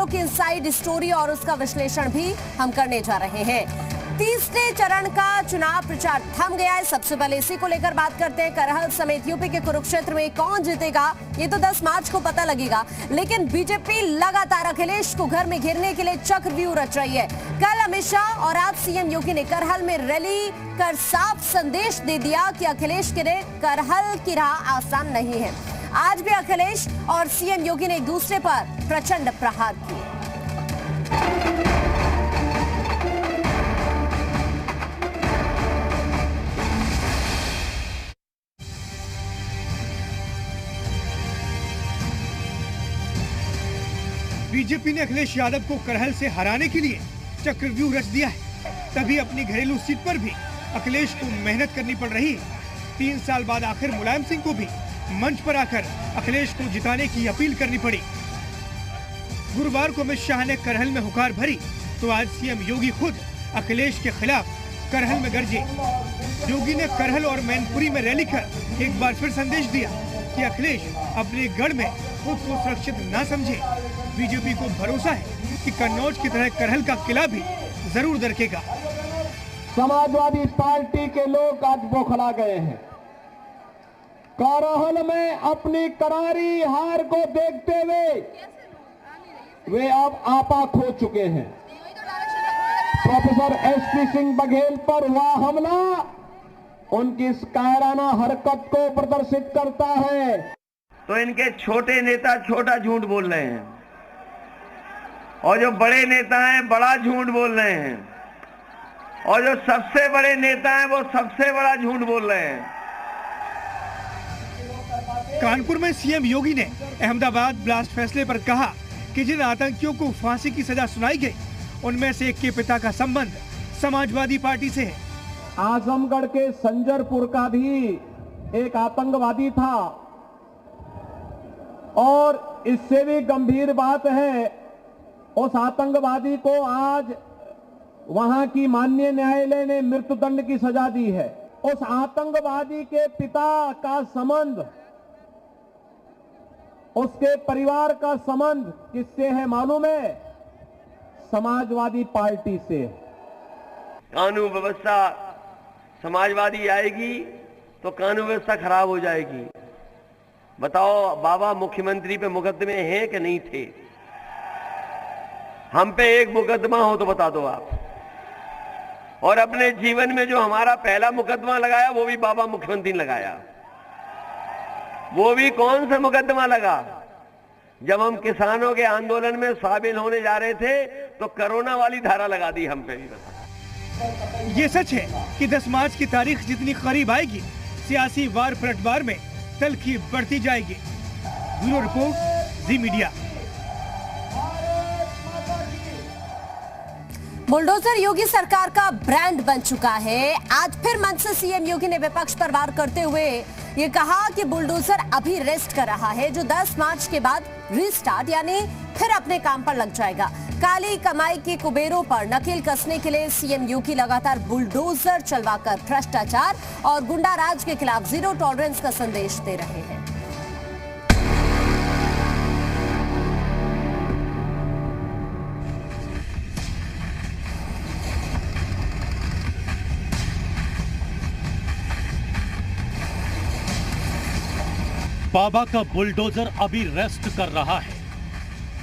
खबरों की inside story और उसका विश्लेषण भी हम करने जा रहे हैं। तीसरे चरण का चुनाव प्रचार थम गया है। सबसे पहले इसी को लेकर बात करते हैं। करहल समेत यूपी के कुरुक्षेत्र में कौन जीतेगा ये तो 10 मार्च को पता लगेगा, लेकिन बीजेपी लगातार अखिलेश को घर में घेरने के लिए चक्रव्यूह रच रही है। कल अमित शाह और आज सीएम योगी ने करहल में रैली कर साफ संदेश दे दिया कि अखिलेश के लिए करहल की राह आसान नहीं है। आज भी अखिलेश और सीएम योगी ने एक दूसरे पर प्रचंड प्रहार किए। बीजेपी ने अखिलेश यादव को करहल से हराने के लिए चक्रव्यूह रच दिया है। तभी अपनी घरेलू सीट पर भी अखिलेश को मेहनत करनी पड़ रही है। 3 साल बाद आखिर मुलायम सिंह को भी मंच पर आकर अखिलेश को जिताने की अपील करनी पड़ी। गुरुवार को अमित शाह ने करहल में हुकार भरी तो आज सीएम योगी खुद अखिलेश के खिलाफ करहल में गरजे। योगी ने करहल और मैनपुरी में रैली कर एक बार फिर संदेश दिया कि अखिलेश अपने गढ़ में खुद को सुरक्षित न समझे। बीजेपी को भरोसा है कि कन्नौज की तरह करहल का किला भी जरूर दरकेगा। समाजवादी पार्टी के लोग आज बौखला गए हैं। करहल में अपनी करारी हार को देखते हुए वे अब आपा खो चुके हैं। प्रोफेसर एसपी सिंह बघेल पर हुआ हमला उनकी इस कायराना हरकत को प्रदर्शित करता है। तो इनके छोटे नेता छोटा झूठ बोल रहे हैं और जो बड़े नेता हैं बड़ा झूठ बोल रहे हैं और जो सबसे बड़े नेता हैं वो सबसे बड़ा झूठ बोल रहे हैं। कानपुर में सीएम योगी ने अहमदाबाद ब्लास्ट फैसले पर कहा कि जिन आतंकियों को फांसी की सजा सुनाई गई उनमें से एक के पिता का संबंध समाजवादी पार्टी से है। आजमगढ़ के संजरपुर का भी एक आतंकवादी था और इससे भी गंभीर बात है उस आतंकवादी को आज वहां की माननीय न्यायालय ने मृत्युदंड की सजा दी है। उस आतंकवादी के पिता का संबंध उसके परिवार का संबंध किससे है मालूम है? समाजवादी पार्टी से। कानून व्यवस्था समाजवादी आएगी तो कानून व्यवस्था खराब हो जाएगी। बताओ बाबा मुख्यमंत्री पे मुकदमे हैं कि नहीं थे? हम पे एक मुकदमा हो तो बता दो आप। और अपने जीवन में जो हमारा पहला मुकदमा लगाया वो भी बाबा मुख्यमंत्री ने लगाया। वो भी कौन सा मुकदमा लगा? जब हम किसानों के आंदोलन में शामिल होने जा रहे थे तो कोरोना वाली धारा लगा दी हम पे भी। ये सच है कि 10 मार्च की तारीख जितनी करीब आएगी सियासी वार पलटवार में तल्खी बढ़ती जाएगी। ब्यूरो रिपोर्ट, जी मीडिया। बुलडोजर योगी सरकार का ब्रांड बन चुका है। आज फिर मंच से सीएम योगी ने विपक्ष पर वार करते हुए ये कहा कि बुलडोजर अभी रेस्ट कर रहा है, जो 10 मार्च के बाद रीस्टार्ट यानी फिर अपने काम पर लग जाएगा। काली कमाई के कुबेरों पर नकेल कसने के लिए सीएम योगी लगातार बुलडोजर चलवाकर भ्रष्टाचार और गुंडा राज के खिलाफ जीरो टॉलरेंस का संदेश दे रहे हैं। बाबा का बुलडोजर अभी रेस्ट कर रहा है,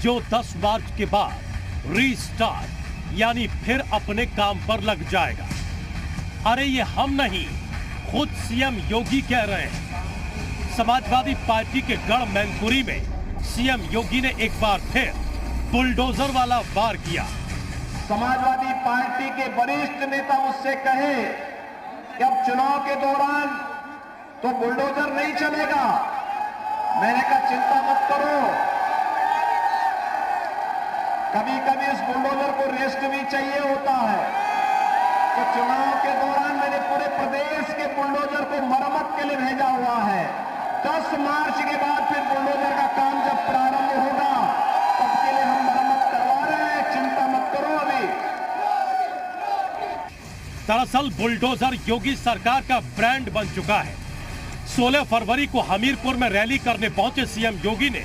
जो 10 मार्च के बाद रीस्टार्ट यानी फिर अपने काम पर लग जाएगा। अरे ये हम नहीं, खुद सीएम योगी कह रहे हैं। समाजवादी पार्टी के गढ़ मैनपुरी में सीएम योगी ने एक बार फिर बुलडोजर वाला वार किया। समाजवादी पार्टी के वरिष्ठ नेता मुझसे कहे कि अब चुनाव के दौरान तो बुलडोजर नहीं चलेगा। मैंने कहा चिंता मत करो, कभी कभी इस बुलडोजर को रेस्ट भी चाहिए होता है। तो चुनाव के दौरान मैंने पूरे प्रदेश के बुलडोजर को मरम्मत के लिए भेजा हुआ है। 10 मार्च के बाद फिर बुलडोजर का काम जब प्रारंभ होगा तब के लिए हम मरम्मत करवा रहे हैं, चिंता मत करो। अभी दरअसल बुलडोजर योगी सरकार का ब्रांड बन चुका है। 16 फरवरी को हमीरपुर में रैली करने पहुंचे सीएम योगी ने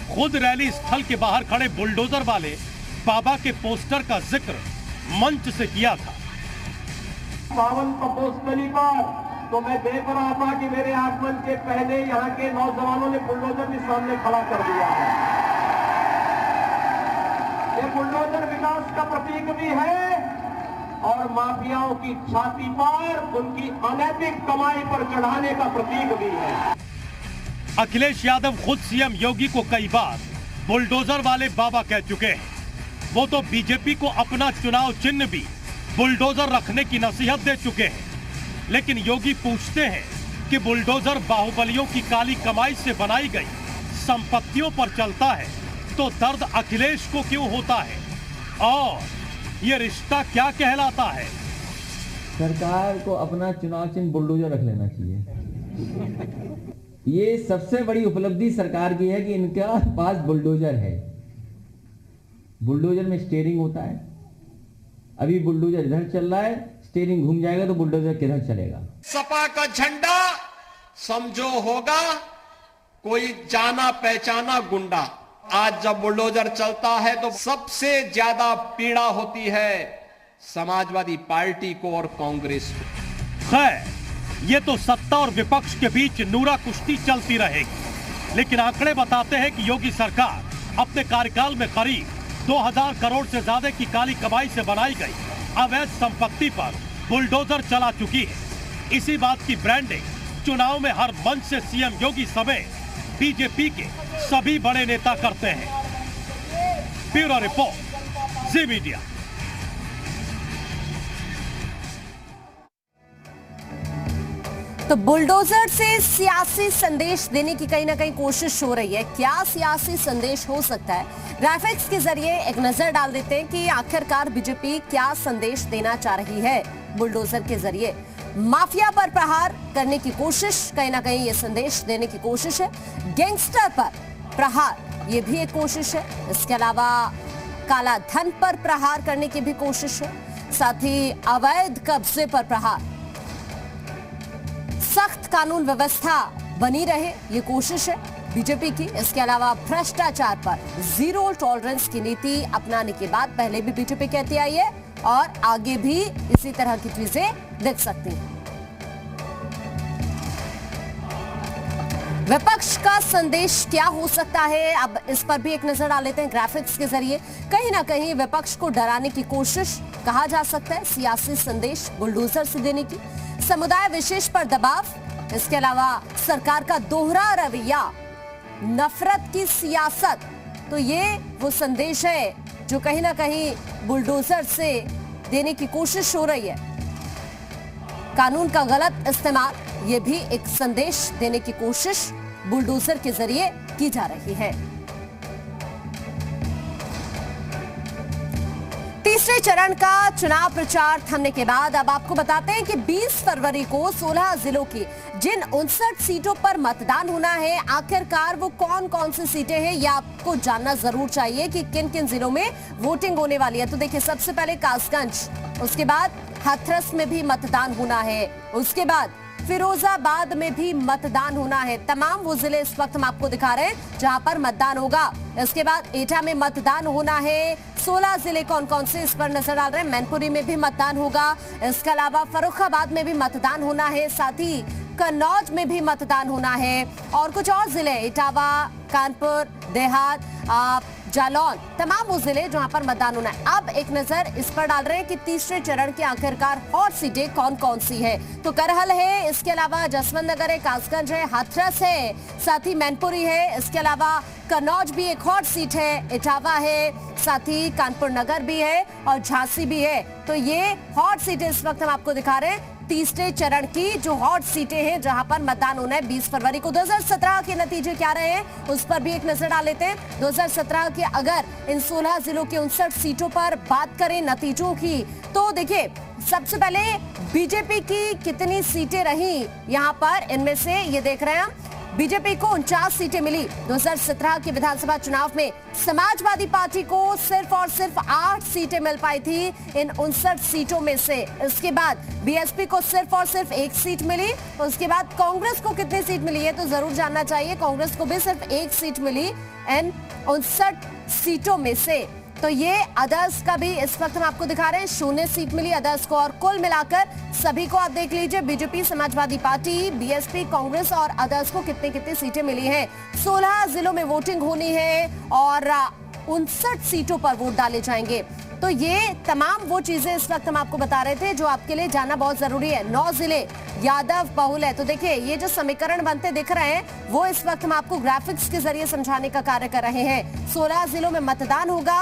खुद रैली स्थल के बाहर खड़े बुलडोजर वाले बाबा के पोस्टर का जिक्र मंच से किया था। पावन तपोस्थली पर तो मैं देख रहा था कि मेरे आगमन के पहले यहाँ के नौजवानों ने बुलडोजर भी सामने खड़ा कर दिया है। ये बुलडोजर विकास का प्रतीक भी है और माफियाओं की छाती पर उनकी अनैतिक कमाई पर चढ़ाने का प्रतीक भी है। अखिलेश यादव खुद सीएम योगी को कई बार बुलडोजर वाले बाबा कह चुके हैं। वो तो बीजेपी को अपना चुनाव चिन्ह भी बुलडोजर रखने की नसीहत दे चुके हैं। लेकिन योगी पूछते हैं कि बुलडोजर बाहुबलियों की काली कमाई से बनाई गई संपत्तियों पर चलता है तो दर्द अखिलेश को क्यों होता है और ये रिश्ता क्या कहलाता है? सरकार को अपना चुनाव चिन्ह बुलडोजर रख लेना चाहिए। ये सबसे बड़ी उपलब्धि सरकार की है कि इनका पास बुलडोजर है। बुलडोजर में स्टीयरिंग होता है। अभी बुलडोजर इधर चल रहा है, स्टीयरिंग घूम जाएगा तो बुलडोजर किधर चलेगा? सपा का झंडा समझो होगा कोई जाना पहचाना गुंडा। आज जब बुलडोजर चलता है तो सबसे ज्यादा पीड़ा होती है समाजवादी पार्टी को और कांग्रेस को। खैर, ये तो सत्ता और विपक्ष के बीच नूरा कुश्ती चलती रहेगी। लेकिन आंकड़े बताते हैं कि योगी सरकार अपने कार्यकाल में करीब 2000 करोड़ से ज्यादा की काली कमाई से बनाई गई अवैध संपत्ति पर बुलडोजर चला चुकी है। इसी बात की ब्रांडिंग चुनाव में हर मंच से सीएम योगी समेत बीजेपी के सभी बड़े नेता करते हैं। ब्यूरो रिपोर्ट, जी मीडिया। तो बुलडोजर से सियासी संदेश देने की कहीं ना कहीं कोशिश हो रही है। क्या सियासी संदेश हो सकता है? ग्राफिक्स के जरिए एक नजर डाल देते हैं कि आखिरकार बीजेपी क्या संदेश देना चाह रही है। बुलडोजर के जरिए माफिया पर प्रहार करने की कोशिश, कहीं ना कहीं ये संदेश देने की कोशिश है। गैंगस्टर पर प्रहार, ये भी एक कोशिश है। इसके अलावा काला धन पर प्रहार करने की भी कोशिश है। साथ ही अवैध कब्जे पर प्रहार, सख्त कानून व्यवस्था बनी रहे, ये कोशिश है बीजेपी की। इसके अलावा भ्रष्टाचार पर जीरो टॉलरेंस की नीति अपनाने के बाद पहले भी बीजेपी कहती आई है और आगे भी इसी तरह की चीजें दिख सकती हैं। विपक्ष का संदेश क्या हो सकता है, अब इस पर भी एक नजर डाल लेते हैं ग्राफिक्स के जरिए। कहीं ना कहीं विपक्ष को डराने की कोशिश कहा जा सकता है, सियासी संदेश बुलडोजर से देने की। समुदाय विशेष पर दबाव, इसके अलावा सरकार का दोहरा रवैया, नफरत की सियासत, तो ये वो संदेश है जो कहीं ना कहीं बुलडोजर से देने की कोशिश हो रही है। कानून का गलत इस्तेमाल, ये भी एक संदेश देने की कोशिश बुलडोजर के जरिए की जा रही है। तीसरे चरण का चुनाव प्रचार थमने के बाद अब आपको बताते हैं कि 20 फरवरी को 16 जिलों की जिन 59 सीटों पर मतदान होना है, आखिरकार वो कौन कौन सी सीटें हैं, ये आपको जानना जरूर चाहिए कि किन किन जिलों में वोटिंग होने वाली है। तो देखिए, सबसे पहले कासगंज, उसके बाद हाथरस में भी मतदान होना है, उसके बाद फिरोजाबाद में भी मतदान होना है। तमाम वो जिले इस वक्त हम आपको दिखा रहे हैं जहां पर मतदान होगा। इसके बाद एटा में मतदान होना है। 16 जिले कौन कौन से, इस पर नजर डाल रहे हैं। मैनपुरी में भी मतदान होगा। इसके अलावा फर्रुखाबाद में भी मतदान होना है, साथ ही कन्नौज में भी मतदान होना है और कुछ और जिले, इटावा, कानपुर, देहात, जालौन, तमाम वो जिले जहां पर मतदान होना है। अब एक नजर इस पर डाल रहे हैं कि तीसरे चरण की आखिरकार हॉट सीटें कौन कौन सी है। तो करहल है, इसके अलावा जसवंत नगर है, कासगंज है, हाथरस है, साथ ही मैनपुरी है, इसके अलावा कन्नौज भी एक हॉट सीट है, इटावा है, साथ ही कानपुर नगर भी है और झांसी भी है। तो ये हॉट सीटें इस वक्त हम आपको दिखा रहे हैं, तीसरे चरण की जो हॉट सीटें हैं जहां पर मतदान होना है 20 फरवरी को। 2017 के नतीजे क्या रहे हैं उस पर भी एक नजर डाल लेते हैं। 2017 के अगर इन 16 जिलों की 59 सीटों पर बात करें नतीजों की, तो देखिए, सबसे पहले बीजेपी की कितनी सीटें रही यहाँ पर, इनमें से ये देख रहे हैं हम बीजेपी को 49 सीटें मिली। 2017 के विधानसभा चुनाव में समाजवादी पार्टी को सिर्फ और सिर्फ 8 सीटें मिल पाई थी इन 59 सीटों में से। इसके बाद बीएसपी को सिर्फ और सिर्फ 1 सीट मिली। उसके बाद कांग्रेस को कितनी सीट मिली है तो जरूर जानना चाहिए। कांग्रेस को भी सिर्फ 1 सीट मिली इन 59 सीटों में से। तो ये अदर्स का भी इस वक्त हम आपको दिखा रहे हैं, 0 सीट मिली अदर्स को। और कुल मिलाकर सभी को आप देख लीजिए, BJP, Samajwadi party, BSP, Congress और अदर्स को कितनी कितनी सीटें मिली हैं। 16 जिलों में वोटिंग होनी है और 59 सीटों पर वोट डाले जाएंगे। तो ये तमाम वो चीजें इस वक्त हम आपको बता रहे थे जो आपके लिए जानना बहुत जरूरी है। 9 जिले यादव बहुल है। तो देखिए, ये जो समीकरण बनते दिख रहे हैं वो इस वक्त हम आपको ग्राफिक्स के जरिए समझाने का कार्य कर रहे हैं। 16 जिलों में मतदान होगा,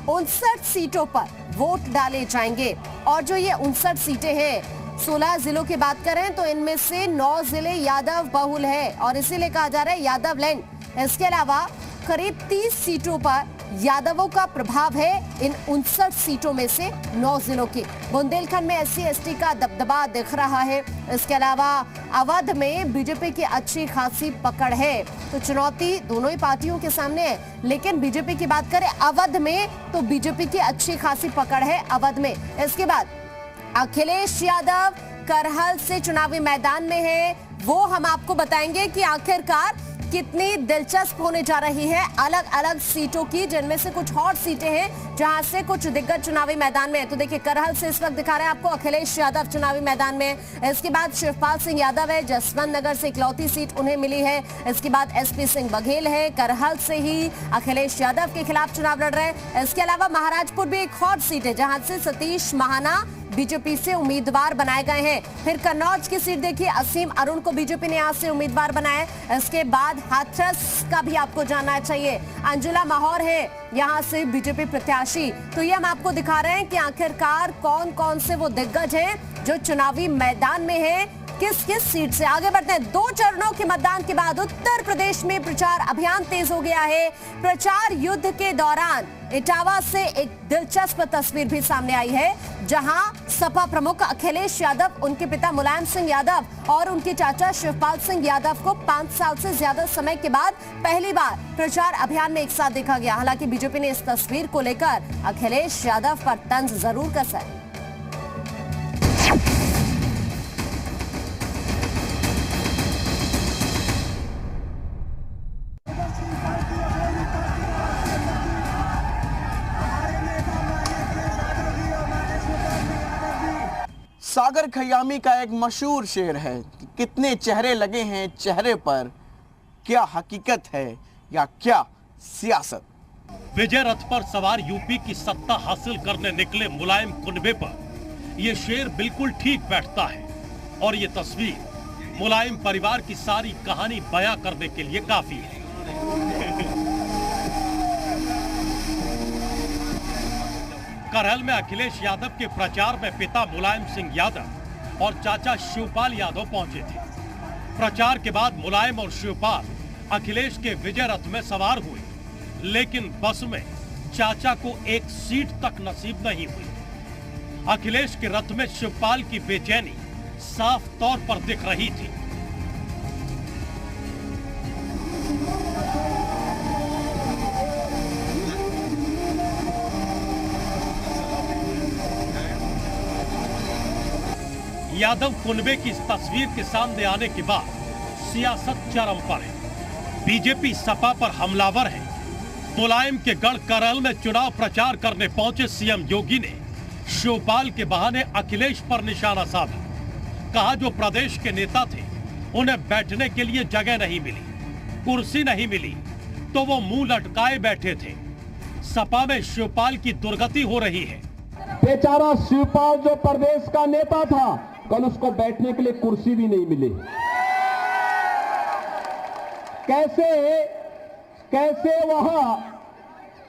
59 सीटों पर वोट डाले जाएंगे। और जो ये 59 सीटें हैं, 16 जिलों की बात करें तो इनमें से 9 जिले यादव बहुल है और इसीलिए कहा जा रहा है यादव लैंड। इसके अलावा करीब 30 सीटों पर यादवों का प्रभाव है इन 59 सीटों में से 9 जिलों की। बुंदेलखंड में SC/ST का दबदबा दिख रहा है। इसके अलावा अवध में बीजेपी की अच्छी खासी पकड़ है। तो चुनौती दोनों ही पार्टियों के सामने है, लेकिन बीजेपी की बात करें अवध में तो बीजेपी की अच्छी खासी पकड़ है अवध में। इसके बाद अखिलेश यादव करहल से चुनावी मैदान में है। वो हम आपको बताएंगे कि आखिरकार कितनी दिलचस्प होने जा रही है अलग अलग सीटों की, जिनमें से कुछ हॉट सीटें हैं जहां से कुछ दिग्गज चुनावी मैदान में है। तो देखिए, करहल से इस वक्त दिखा रहे हैं आपको अखिलेश यादव चुनावी मैदान में। इसके बाद शिवपाल सिंह यादव है, जसवंत नगर से इकलौती सीट उन्हें मिली है। इसके बाद SP सिंह बघेल है, करहल से ही अखिलेश यादव के खिलाफ चुनाव लड़ रहे हैं। इसके अलावा महाराजपुर भी एक हॉट सीट है जहां से सतीश महाना बीजेपी से उम्मीदवार बनाए गए हैं। फिर कन्नौज की सीट देखिए, असीम अरुण को बीजेपी ने यहाँ से उम्मीदवार बनाया है। इसके बाद हाथरस का भी आपको जानना चाहिए, अंजुला माहौर है यहाँ से बीजेपी प्रत्याशी। तो ये हम आपको दिखा रहे हैं कि आखिरकार कौन कौन से वो दिग्गज हैं जो चुनावी मैदान में है, किस किस सीट से। आगे बढ़ते हैं। 2 चरणों के मतदान के बाद उत्तर प्रदेश में प्रचार अभियान तेज हो गया है। प्रचार युद्ध के दौरान इटावा से एक दिलचस्प तस्वीर भी सामने आई है, जहां सपा प्रमुख अखिलेश यादव, उनके पिता मुलायम सिंह यादव और उनके चाचा शिवपाल सिंह यादव को 5 साल से ज्यादा समय के बाद पहली बार प्रचार अभियान में एक साथ देखा गया। हालांकि बीजेपी ने इस तस्वीर को लेकर अखिलेश यादव पर तंज जरूर कसा है। सागर खयामी का एक मशहूर शेर है कि कितने चेहरे लगे हैं चेहरे पर, क्या हकीकत है या क्या सियासत। विजय रथ पर सवार यूपी की सत्ता हासिल करने निकले मुलायम कुनबे पर यह शेर बिल्कुल ठीक बैठता है और ये तस्वीर मुलायम परिवार की सारी कहानी बयां करने के लिए काफी है। करहल में अखिलेश यादव के प्रचार में पिता मुलायम सिंह यादव और चाचा शिवपाल यादव पहुंचे थे। प्रचार के बाद मुलायम और शिवपाल अखिलेश के विजय रथ में सवार हुए, लेकिन बस में चाचा को एक सीट तक नसीब नहीं हुई। अखिलेश के रथ में शिवपाल की बेचैनी साफ तौर पर दिख रही थी। यादव कुनबे की इस तस्वीर के सामने आने के बाद सियासत चरम पर है। बीजेपी सपा पर हमलावर है। मुलायम के गढ़ करहल में चुनाव प्रचार करने पहुंचे सीएम योगी ने शिवपाल के बहाने अखिलेश पर निशाना साधा। कहा जो प्रदेश के नेता थे उन्हें बैठने के लिए जगह नहीं मिली, कुर्सी नहीं मिली, तो वो मुंह लटकाए बैठे थे। सपा में शिवपाल की दुर्गति हो रही है। बेचारा शिवपाल जो प्रदेश का नेता था, कल उसको बैठने के लिए कुर्सी भी नहीं मिली। कैसे वहां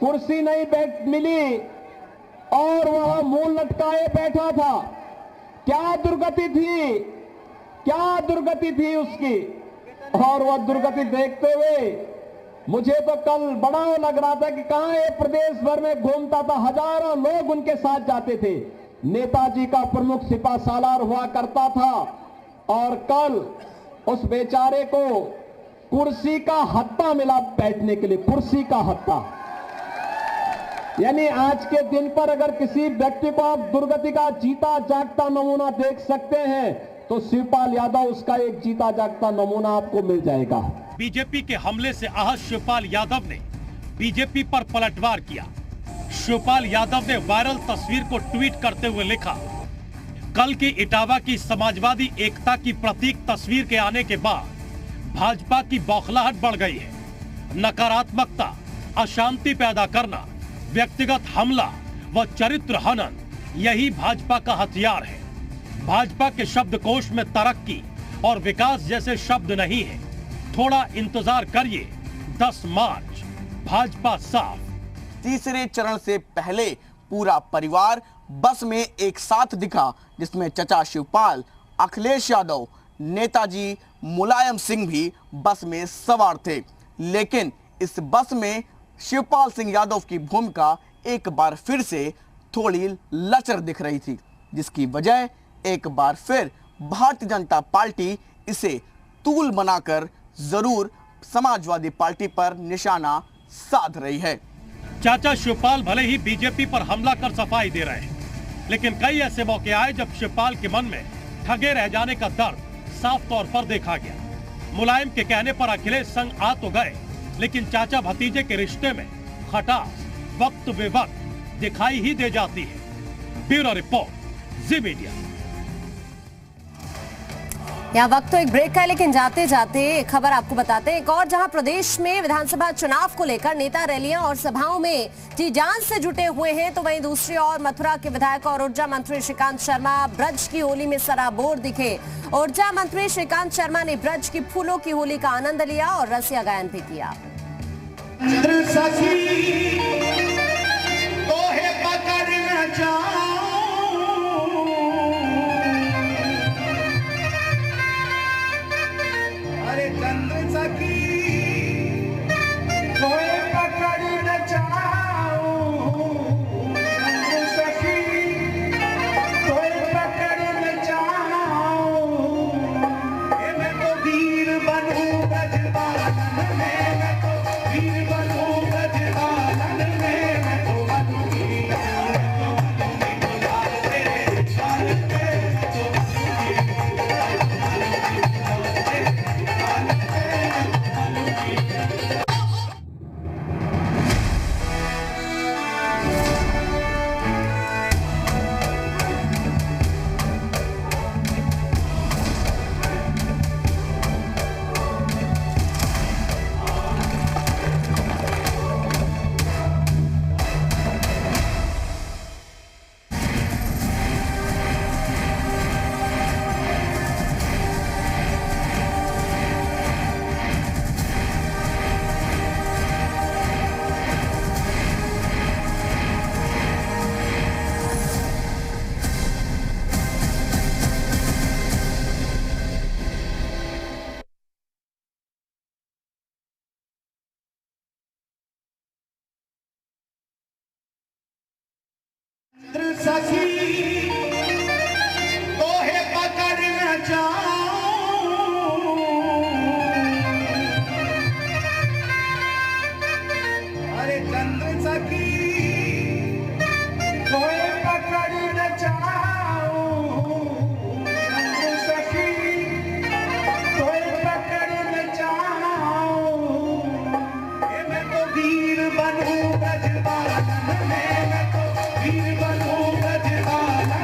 कुर्सी नहीं मिली और वहां मुंह लटकाए बैठा था। क्या दुर्गति थी उसकी। और वह दुर्गति देखते हुए मुझे तो कल बड़ा लग रहा था कि कहां ये प्रदेश भर में घूमता था, हजारों लोग उनके साथ जाते थे। नेताजी का प्रमुख सिपा सालार हुआ करता था और कल उस बेचारे को कुर्सी का हत्ता मिला बैठने के लिए, कुर्सी का हत्ता। यानी आज के दिन पर अगर किसी व्यक्ति को आप दुर्गति का जीता जागता नमूना देख सकते हैं तो शिवपाल यादव उसका एक जीता जागता नमूना आपको मिल जाएगा। बीजेपी के हमले से आहत शिवपाल यादव ने बीजेपी पर पलटवार किया। शिवपाल यादव ने वायरल तस्वीर को ट्वीट करते हुए लिखा, कल की इटावा की समाजवादी एकता की प्रतीक तस्वीर के आने के बाद भाजपा की बौखलाहट बढ़ गई है। नकारात्मकता, अशांति पैदा करना, व्यक्तिगत हमला व चरित्र हनन यही भाजपा का हथियार है। भाजपा के शब्दकोश में तरक्की और विकास जैसे शब्द नहीं है। थोड़ा इंतजार करिए, 10 मार्च भाजपा साफ। तीसरे चरण से पहले पूरा परिवार बस में एक साथ दिखा, जिसमें चचा शिवपाल, अखिलेश यादव, नेताजी मुलायम सिंह भी बस में सवार थे। लेकिन इस बस में शिवपाल सिंह यादव की भूमिका एक बार फिर से थोड़ी लचर दिख रही थी, जिसकी वजह एक बार फिर भारतीय जनता पार्टी इसे तूल बनाकर जरूर समाजवादी पार्टी पर निशाना साध रही है। चाचा शिवपाल भले ही बीजेपी पर हमला कर सफाई दे रहे हैं, लेकिन कई ऐसे मौके आए जब शिवपाल के मन में ठगे रह जाने का दर्द साफ तौर पर देखा गया। मुलायम के कहने पर अखिलेश संग आ तो गए, लेकिन चाचा भतीजे के रिश्ते में खटास वक्त बे वक्त दिखाई ही दे जाती है। ब्यूरो रिपोर्ट, जी मीडिया। यहाँ वक्त तो एक ब्रेक का है, लेकिन जाते जाते एक खबर आपको बताते हैं। एक और जहां प्रदेश में विधानसभा चुनाव को लेकर नेता रैलियां और सभाओं में जी जान से जुटे हुए हैं, तो वहीं दूसरी ओर मथुरा के विधायक और ऊर्जा मंत्री श्रीकांत शर्मा ब्रज की होली में सराबोर दिखे। ऊर्जा मंत्री श्रीकांत शर्मा ने ब्रज की फूलों की होली का आनंद लिया और रसिया गायन भी किया। वीर बनूं ब्रजबालन में, मैं तो वीर बनूं ब्रजबालन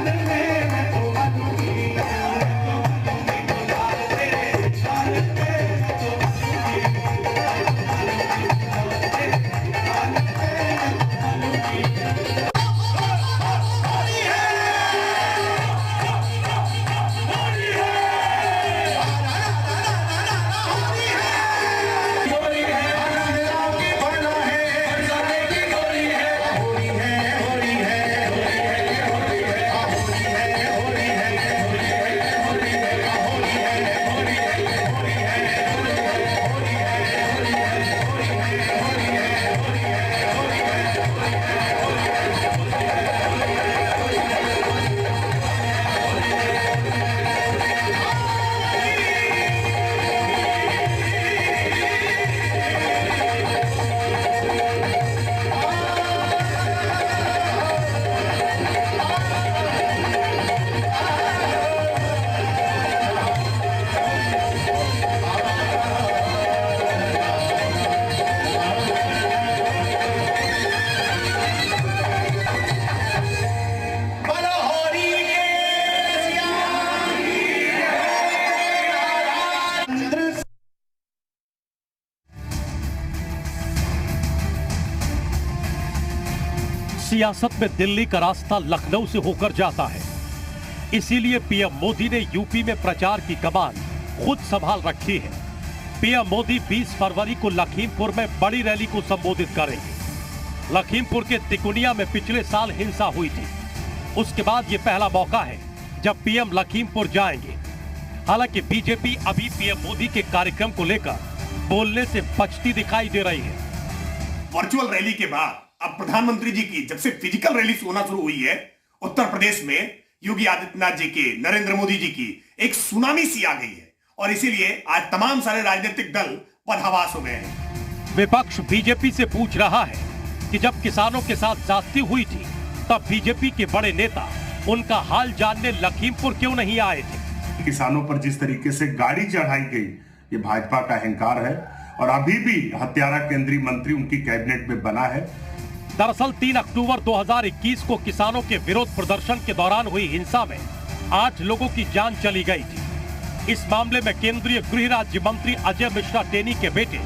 सियासत में दिल्ली का रास्ता लखनऊ से होकर जाता है। इसीलिए पीएम मोदी ने यूपी में प्रचार की कमान खुद संभाल रखी है। पीएम मोदी 20 फरवरी को लखीमपुर में बड़ी रैली को संबोधित करेंगे। लखीमपुर के तिकुनिया में पिछले साल हिंसा हुई थी। उसके बाद ये पहला मौका है जब पीएम लखीमपुर जाएंगे। हालांकि बीजेपी अभी पीएम मोदी के कार्यक्रम को लेकर बोलने से बचती दिखाई दे रही है। वर्चुअल रैली के बाद अब प्रधानमंत्री जी की जब से फिजिकल रैली होना शुरू हुई है, उत्तर प्रदेश में योगी आदित्यनाथ जी की, नरेंद्र मोदी जी की एक सुनामी सी आ गई है और इसीलिए आज तमाम सारे राजनीतिक दल बदहवास हो गए हैं। विपक्ष बीजेपी से पूछ रहा है कि जब किसानों के साथ ज्यादती हुई थी तब बीजेपी के बड़े नेता उनका हाल जानने लखीमपुर क्यों नहीं आए थे। किसानों पर जिस तरीके से गाड़ी चढ़ाई गई, ये भाजपा का अहंकार है और अभी भी हत्यारा केंद्रीय मंत्री उनकी कैबिनेट में बना है। दरअसल 3 अक्टूबर 2021 को किसानों के विरोध प्रदर्शन के दौरान हुई हिंसा में 8 लोगों की जान चली गई थी। इस मामले में केंद्रीय गृह राज्य मंत्री अजय मिश्रा टेनी के बेटे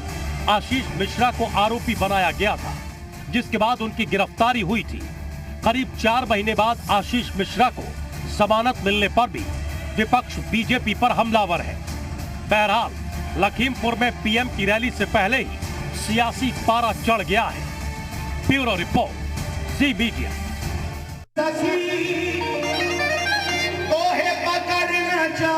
आशीष मिश्रा को आरोपी बनाया गया था, जिसके बाद उनकी गिरफ्तारी हुई थी। करीब 4 महीने बाद आशीष मिश्रा को जमानत मिलने पर भी विपक्ष बीजेपी पर हमलावर है। बहरहाल लखीमपुर में पीएम की रैली से पहले ही सियासी पारा चढ़ गया है। ब्यूरो रिपोर्ट, जी मीडिया। तोहे पकड़ न जा